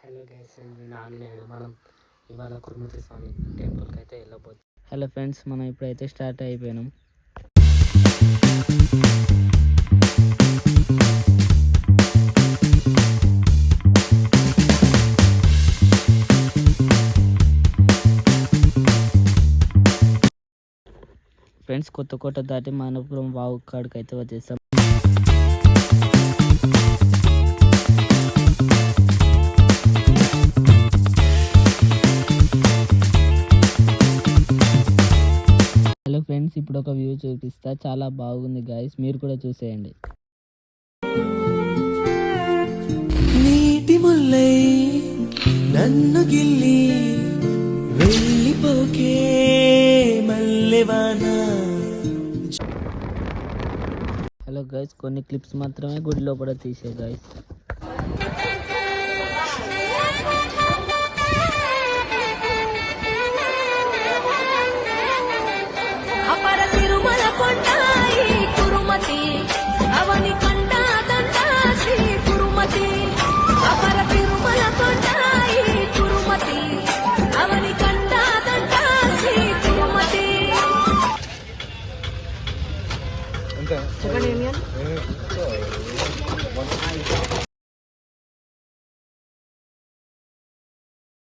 Hello guys, నేను మనం ఇవాళ కురుమతి స్వామి టెంపుల్కి అయితే వెళ్ళబోతున్నాం. హలో ఫ్రెండ్స్, మనం ఇప్పుడైతే స్టార్ట్ అయిపోయినాం. ఫ్రెండ్స్, కొత్తకోట దాటి మానపురం వాగు కాడికి అయితే వచ్చేస్తాం. హలో ఫ్రెండ్స్, ఇప్పుడు ఒక వ్యూ చూపిస్తా, చాలా బాగుంది గాయస్, మీరు కూడా చూసేయండి. నీటి ముల్లై నన్ను గిల్లి వెళ్ళిపోకే మల్లెవాన. హలో గైస్, కొన్ని క్లిప్స్ మాత్రమే గుడి లోపల తీసే గైస్. అపర తిరుమల కొండాయి కురుమతి అవని కండా దండా శ్రీ కురుమతి. అపర తిరుమల కొండాయి కురుమతి అవని కండా దండా శ్రీ కురుమతి. Second union